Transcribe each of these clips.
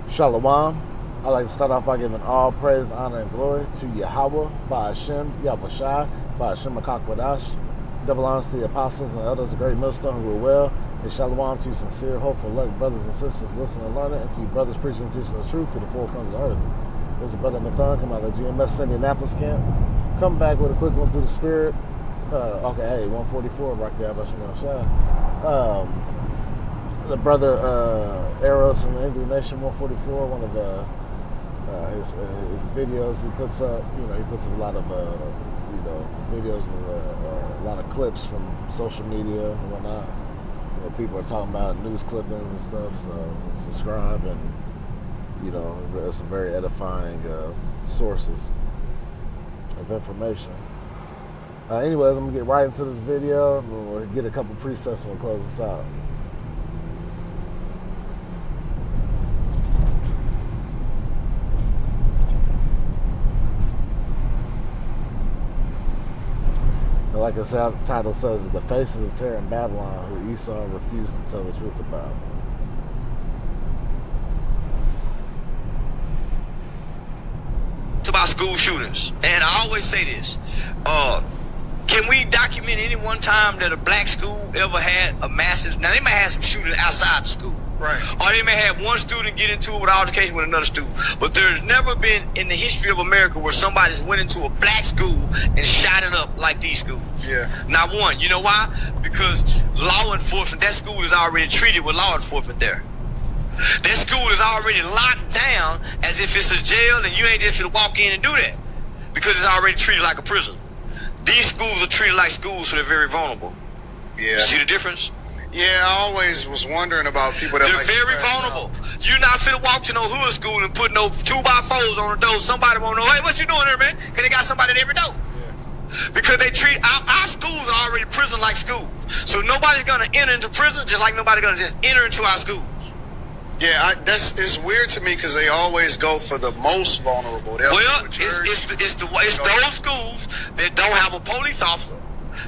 Shalom. I'd like to start off by giving all praise, honor, and glory to Yahweh, Ba'ashem, Yahushai, Ba'ashem Akakwadash. Double honors to the apostles and the elders of Great Millstone who were well. And shalom to you sincere, hopeful, elect brothers and sisters listening and learning, and to you brothers preaching and teaching the truth to the four corners of the earth. There's a brother Nathan, come out of the GMS Indianapolis camp. Come back with a quick one through the spirit. 144, rock the Abashim the brother Eros from the Indian Nation 144, one of his videos he puts up. He puts up a lot of videos with a lot of clips from social media and whatnot. People are talking about news clippings and stuff. So subscribe, and there's some very edifying sources of information. Anyways, I'm gonna get right into this video. We'll get a couple precepts and we'll close this out. Like the title says, the faces of terror in Babylon, who Esau refused to tell the truth about. It's about school shooters, and I always say this: can we document any one time that a black school ever had a massive? Now they may have some shooters outside the school, right? Or they may have one student get into it with altercation with another student. But there's never been in the history of America where somebody's went into a black school and shot it up like these schools. Yeah. Not one. You know why? Because law enforcement, that school is already treated with law enforcement there. That school is already locked down as if it's a jail, and you ain't just gonna walk in and do that because it's already treated like a prison. These schools are treated like schools, so they're very vulnerable. Yeah. See the difference? Yeah, I always was wondering about people that they're very vulnerable. You're not finna walk to no hood school and put no 2x4s on the door. Somebody won't know, hey, what you doing there, man? Because they got somebody at every door. Yeah. Because they treat our schools are already prison-like schools. So nobody's gonna enter into prison just like nobody's gonna just enter into our schools. Yeah, it's weird to me because they always go for the most vulnerable. Well, it's those schools that don't have a police officer.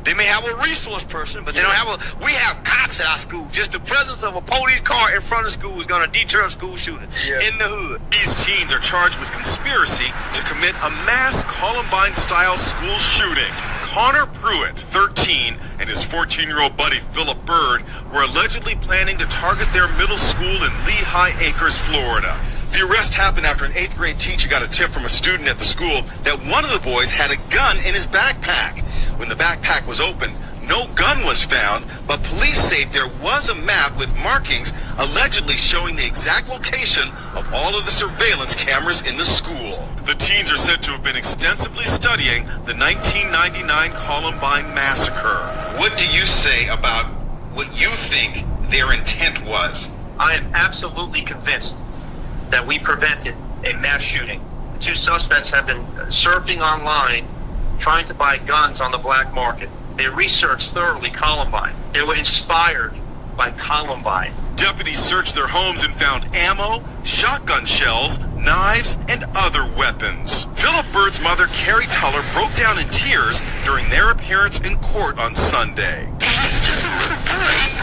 They may have a resource person, but they don't have we have cops at our school. Just the presence of a police car in front of school is going to deter a school shooting in the hood. These teens are charged with conspiracy to commit a mass Columbine-style school shooting. Connor Pruitt, 13, and his 14-year-old buddy Philip Bird were allegedly planning to target their middle school in Lehigh Acres, Florida. The arrest happened after an 8th grade teacher got a tip from a student at the school that one of the boys had a gun in his backpack. When the backpack was opened, no gun was found, but police say there was a map with markings allegedly showing the exact location of all of the surveillance cameras in the school. The teens are said to have been extensively studying the 1999 Columbine massacre. What do you say about what you think their intent was? I am absolutely convinced that we prevented a mass shooting. The two suspects have been surfing online, trying to buy guns on the black market. They researched thoroughly Columbine. They were inspired by Columbine. Deputies searched their homes and found ammo, shotgun shells, knives, and other weapons. Philip Bird's mother, Carrie Tuller, broke down in tears during their appearance in court on Sunday. He's just a little boy.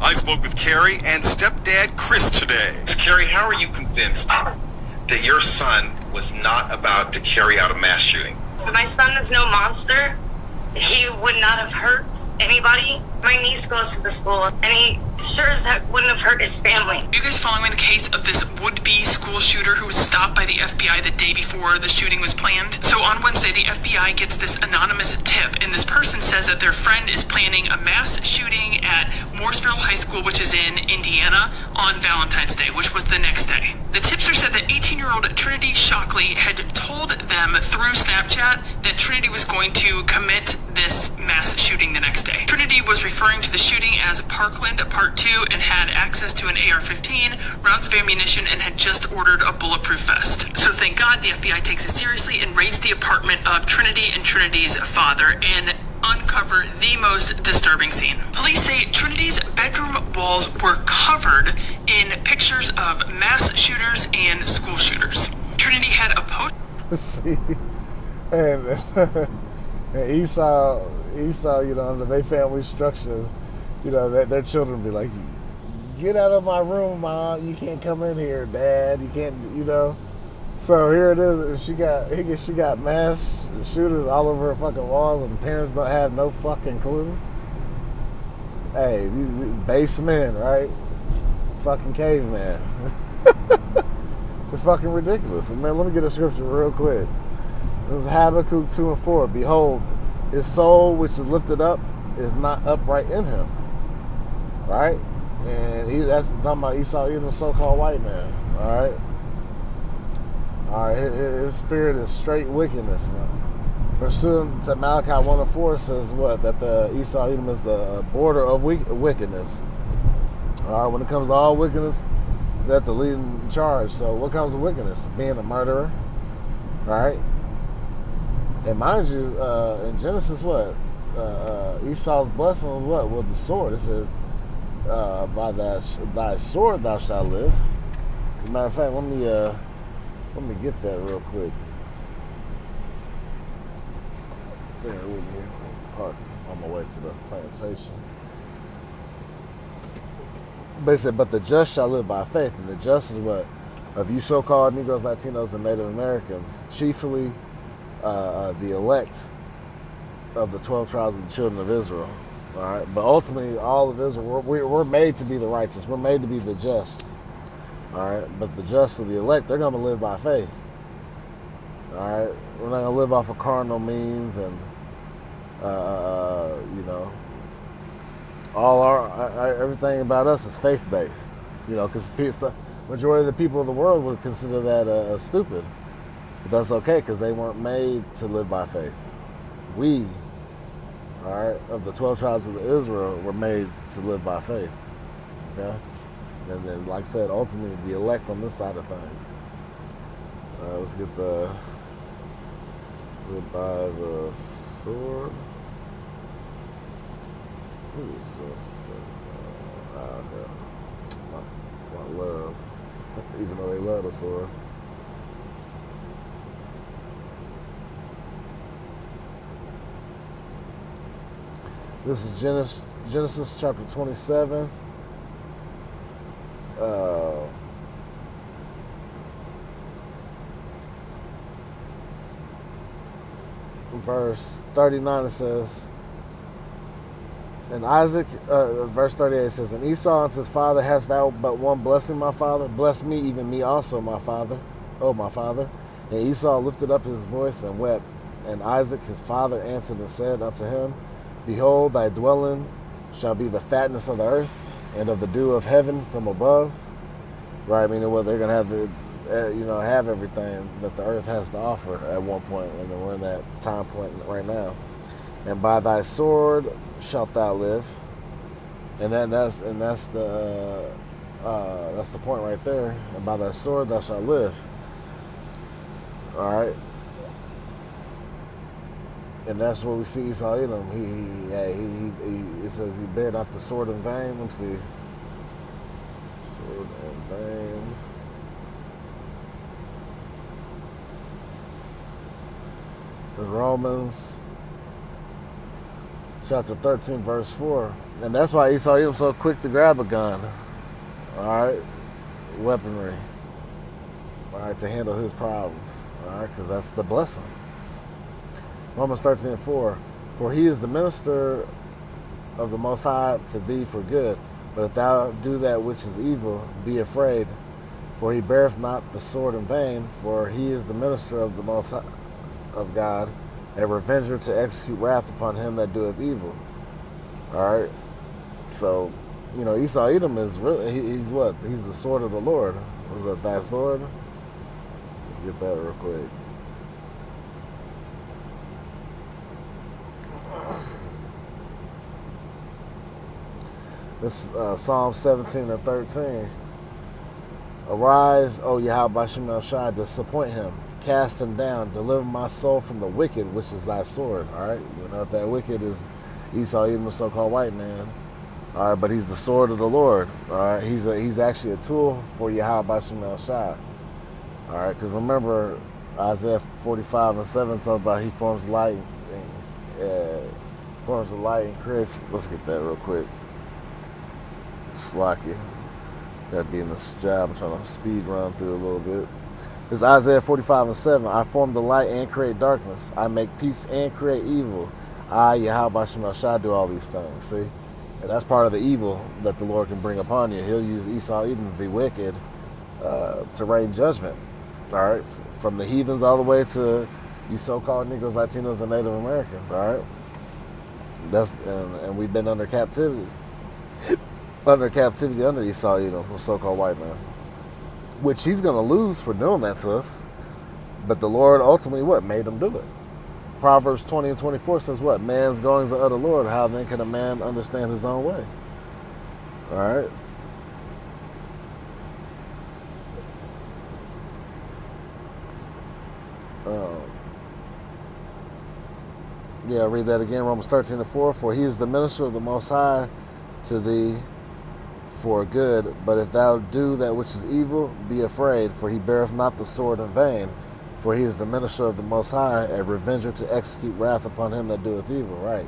I spoke with Carrie and stepdad Chris today. Carrie, how are you convinced that your son was not about to carry out a mass shooting? My son is no monster. He would not have hurt anybody. My niece goes to the school, and he sure as heck wouldn't have hurt his family. Are you guys following the case of this would-be school shooter who was stopped by the FBI the day before the shooting was planned? So on Wednesday, the FBI gets this anonymous tip, and this person says that their friend is planning a mass shooting at Mooresville High School, which is in Indiana, on Valentine's Day, which was the next day. The tipster said that 18-year-old Trinity Shockley had told them through Snapchat that Trinity was going to commit this mass shooting the next day. Trinity was referring to the shooting as Parkland Part 2 and had access to an AR-15, rounds of ammunition, and had just ordered a bulletproof vest. So thank God the FBI takes it seriously and raids the apartment of Trinity and Trinity's father and uncover the most disturbing scene. Police say Trinity's bedroom walls were covered in pictures of mass shooters and school shooters. Trinity had a post. See, and Esau, under their family structure, You know, their children be like, get out of my room, Mom. You can't come in here, Dad. You can't, you know. So here it is. She got mass shooters all over her fucking walls, and parents don't have no fucking clue. Hey, these base men, right? Fucking caveman. It's fucking ridiculous. And man, let me get a scripture real quick. This is Habakkuk 2 and 4. Behold, his soul which is lifted up is not upright in him. Right? And that's talking about Esau, even the so-called white man. Alright? Alright, his spirit is straight wickedness, man. Pursuant to Malachi 1 and 4 says what? That the Esau Edom is the border of wickedness. Alright, when it comes to all wickedness, that's the leading charge. So what comes with wickedness? Being a murderer. Right? And mind you, in Genesis, what? Esau's blessing was what? With the sword. It says, by thy sword thou shalt live. As a matter of fact, let me get that real quick. Bear with me. Park on my way to the plantation. Basically, but the just shall live by faith, and the just is what? Of you so-called Negroes, Latinos, and Native Americans, chiefly the elect of the 12 tribes of the children of Israel. All right, but ultimately, all of Israel, we're made to be the righteous. We're made to be the just. All right, but the just of the elect, they're going to live by faith. All right, we're not going to live off of carnal means and you know. All everything about us is faith-based, you know, because the majority of the people of the world would consider that stupid. But that's okay, because they weren't made to live by faith. We, all right, of the 12 tribes of Israel, were made to live by faith. Okay? And then, like I said, ultimately, the elect on this side of things. Let's get the live by the sword. Who is this? My love. Even though they love the sword. This is Genesis chapter 27. Verse 39 it says, and Isaac, verse 38 says, and Esau unto his father, hast thou but one blessing, my father? Bless me, even me also, my father. Oh, my father. And Esau lifted up his voice and wept. And Isaac his father answered and said unto him, behold, thy dwelling shall be the fatness of the earth, and of the dew of heaven from above. Right, I mean, well, they're going to have have everything that the earth has to offer at one point, and then we're in that time point right now. And by thy sword shalt thou live, and that's the point right there. And by thy sword thou shalt live. All right, and that's what we see Esau Edom. He it says he bared not the sword in vain. Let me see, sword in vain. Romans chapter 13 verse 4, and that's why Esau Edom so quick to grab a gun, all right, weaponry, all right, to handle his problems, all right, because that's the blessing. Romans 13:4, for he is the minister of the Most High to thee for good, but if thou do that which is evil, be afraid, for he beareth not the sword in vain, for he is the minister of the Most High of God, a revenger to execute wrath upon him that doeth evil. All right, so Esau Edom is really he's what? He's the sword of the Lord. Was that thy sword? Let's get that real quick. This Psalm 17 and 13. Arise, O Yahweh Bashem El Shai, disappoint him. Cast him down, deliver my soul from the wicked, which is thy sword. All right, that wicked is Esau, even the so-called white man. All right, but he's the sword of the Lord. All right, he's actually a tool for Yahweh Bashem El Shai. All right, because remember Isaiah 45 and 7 talks about he forms light and creates. Let's get that real quick. Slacky. That being this job, I'm trying to speed run through a little bit. It's Isaiah 45:7. I form the light and create darkness. I make peace and create evil. I, Yahweh Shemel Shai, do all these things. See? And that's part of the evil that the Lord can bring upon you. He'll use Esau, Edom, the wicked, to rain judgment. All right? From the heathens all the way to you so-called Negroes, Latinos, and Native Americans. All right? And we've been under captivity. Under Esau, the so-called white man. Which he's going to lose for doing that to us. But the Lord ultimately, what? Made him do it. Proverbs 20:24 says what? Man's goings are of the Lord. How then can a man understand his own way? All right. Yeah, read that again. Romans 13:4. For he is the minister of the Most High to thee for good. But if thou do that which is evil, be afraid, for he beareth not the sword in vain. For he is the minister of the Most High, a revenger to execute wrath upon him that doeth evil. Right.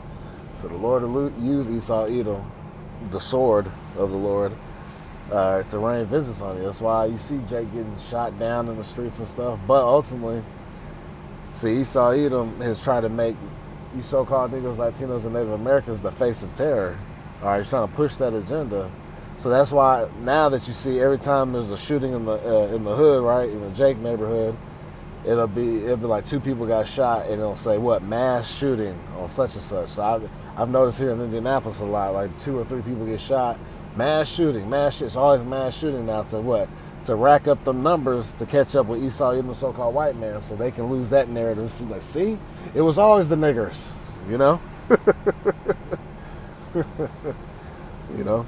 So the Lord will use Esau, Edom, the sword of the Lord, to rain vengeance on you. That's why you see Jake getting shot down in the streets and stuff. But ultimately, see, Esau, Edom has tried to make you so-called Negroes, Latinos, and Native Americans the face of terror. All right, he's trying to push that agenda. So that's why now that you see every time there's a shooting in the hood, right, in the Jake neighborhood, it'll be like 2 people got shot, and it'll say what, mass shooting on such and such. So I've noticed here in Indianapolis a lot, like 2 or 3 people get shot, mass shooting, it's always mass shooting now to what? To rack up the numbers to catch up with Esau, even the so-called white man, so they can lose that narrative. See, it was always the niggers, you know? You know?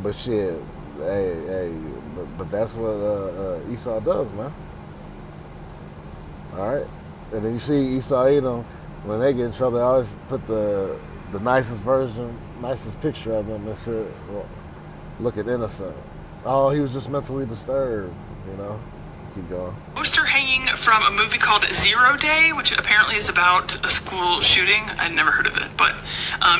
But shit, but that's what Esau does, man. All right, and then you see Esau, Edom, when they get in trouble, they always put the nicest picture of them and shit. Well, looking innocent. Oh, he was just mentally disturbed, you know. Keep going. Poster hanging from a movie called Zero Day, which apparently is about a school shooting. I'd never heard of it, but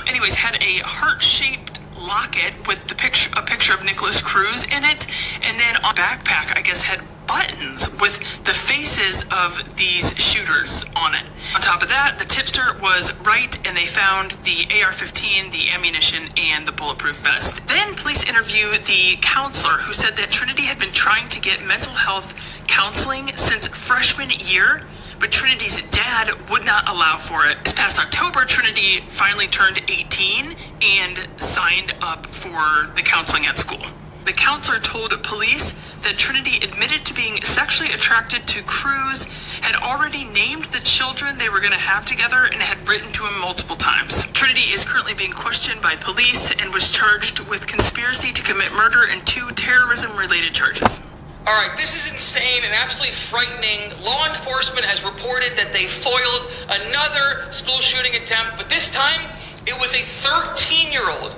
anyways, had a heart-shaped locket with a picture of Nicholas Cruz in it, and then on backpack, I guess, had buttons with the faces of these shooters on it. On top of that, the tipster was right, and they found the AR-15, the ammunition, and the bulletproof vest. Then police interviewed the counselor who said that Trinity had been trying to get mental health counseling since freshman year, but Trinity's dad would not allow for it. This past October, Trinity finally turned 18 and signed up for the counseling at school. The counselor told police that Trinity admitted to being sexually attracted to Cruz, had already named the children they were going to have together, and had written to him multiple times. Trinity is currently being questioned by police and was charged with conspiracy to commit murder and 2 terrorism-related charges. All right, this is insane and absolutely frightening. Law enforcement has reported that they foiled another school shooting attempt, but this time it was a 13-year-old.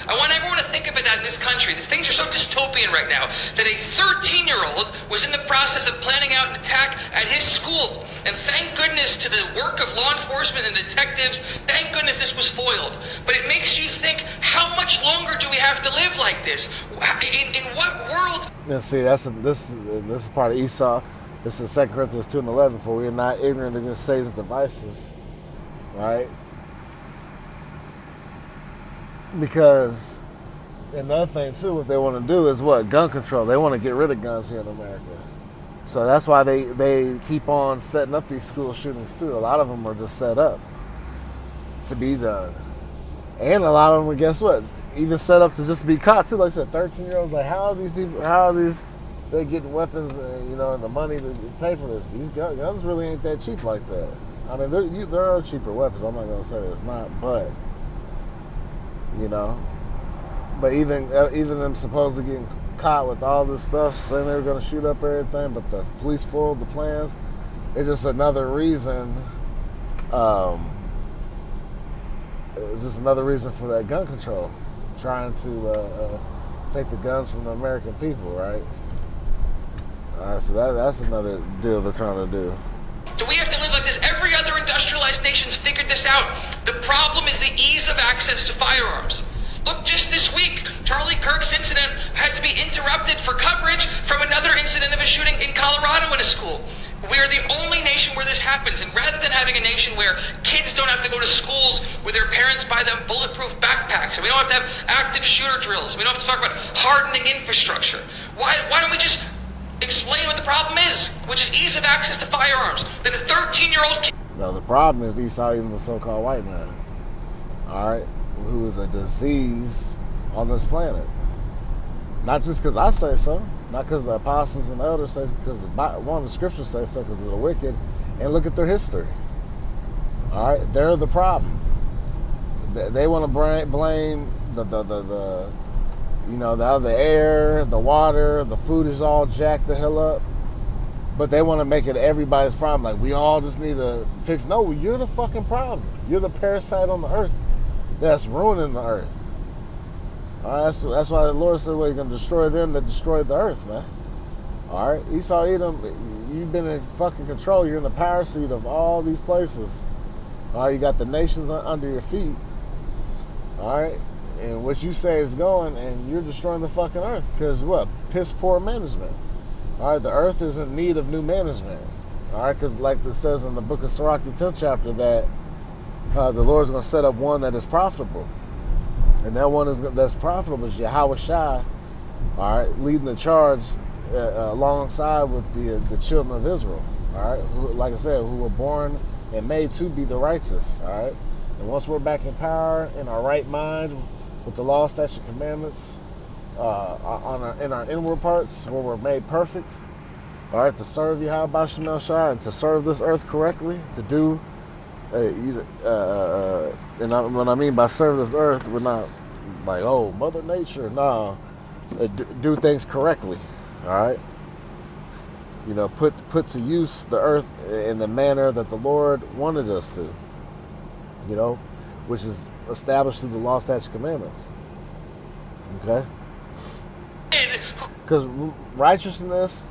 I want everyone to think about that in this country. The things are so dystopian right now that a 13-year-old was in the process of planning out an attack at his school. And thank goodness to the work of law enforcement and detectives, thank goodness this was foiled. But it makes you think, how much longer do we have to live like this? In what world? And see, this is part of Esau. This is 2 Corinthians 2:11. For we are not ignorant against Satan's devices, right? Because another thing too, what they want to do is what? Gun control. They want to get rid of guns here in America. So that's why they keep on setting up these school shootings too. A lot of them are just set up to be done. And a lot of them are, guess what? Even set up to just be caught too. Like I said, 13-year-olds, like how are they getting weapons, and the money to pay for this? These guns really ain't that cheap like that. I mean, there are cheaper weapons. I'm not going to say there's not, but but even them supposedly getting caught with all this stuff, saying they were going to shoot up everything, but the police foiled the plans. It's just another reason. It's just another reason for that gun control, trying to take the guns from the American people, right? All right, so that's another deal they're trying to do. Do we have to live like this? Every other industrialized nation's figured this out. The problem is the ease of access to firearms. Look, just this week, Charlie Kirk's incident had to be interrupted for coverage from another incident of a shooting in Colorado in a school. We are the only nation where this happens, and rather than having a nation where kids don't have to go to schools where their parents buy them bulletproof backpacks, and we don't have to have active shooter drills, and we don't have to talk about hardening infrastructure, why don't we just explain what the problem is, which is ease of access to firearms, that a 13-year-old kid... Now, the problem is Esau Edom, the so-called white man, all right, who is a disease on this planet. Not just because I say so, not because the apostles and elders say so, because one of the scriptures say so, because of the wicked, and look at their history. All right, they're the problem. They want to blame the air, the water, the food is all jacked the hell up, but they want to make it everybody's problem. Like, we all just need to fix. No, you're the fucking problem. You're the parasite on the earth that's ruining the earth. All right, that's why the Lord said, well, you're going to destroy them that destroyed the earth, man. All right, Esau Edom, you've been in fucking control. You're in the power seat of all these places. All right, you got the nations under your feet. All right, and what you say is going, and you're destroying the fucking earth. Because what? Piss poor management. All right, the earth is in need of new management. All right, because like it says in the book of Sirach, the 10th chapter, that the Lord's going to set up one that is profitable. And that one that's profitable is Yahweh Shai, all right, leading the charge alongside with the children of Israel, all right, who, like I said, who were born and made to be the righteous, all right. And once we're back in power, in our right mind, with the law, statute, commandments, in our inward parts, where we're made perfect, all right, to serve Yahweh B'Shem Shai and to serve this earth correctly, to do. And what I mean by serve this earth, we're not like, oh, Mother Nature. Nah, do things correctly. All right. You know, put to use the earth in the manner that the Lord wanted us to. You know, which is established through the law, statutes, commandments. Okay. Because righteousness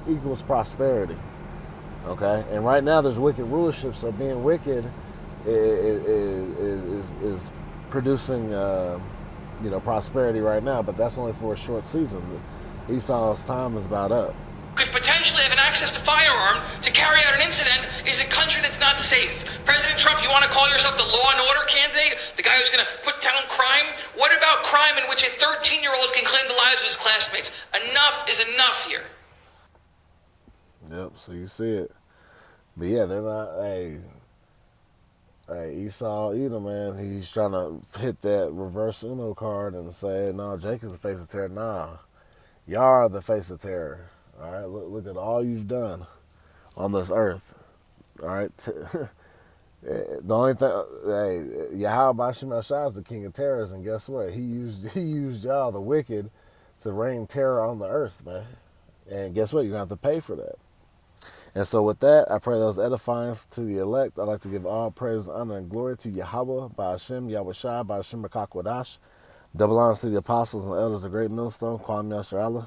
equals prosperity. Okay, and right now there's wicked rulership, so being wicked is producing, prosperity right now. But that's only for a short season. Esau's time is about up. Could potentially have an access to firearm to carry out an incident is a country that's not safe. President Trump, you want to call yourself the law and order candidate, the guy who's going to put down crime? What about crime in which a 13-year-old can claim the lives of his classmates? Enough is enough here. Yep, so you see it. But yeah, they're not, hey, Esau Edom, man, he's trying to hit that reverse Uno card and say, no, Jacob's the face of terror. Nah, y'all are the face of terror. All right, look at all you've done on this earth. All right, the only thing, Yahweh B'Shem Shai is the king of terrors, and guess what? He used y'all, the wicked, to rain terror on the earth, man. And guess what? You're going to have to pay for that. And so with that, I pray that was edifying to the elect. I'd like to give all praise, honor, and glory to Yahweh, B'Shem, Yahweh Shai, B'Shem Makakwadash. Double honors to the apostles and elders of Great Millstone, Kwame Yasher Allah.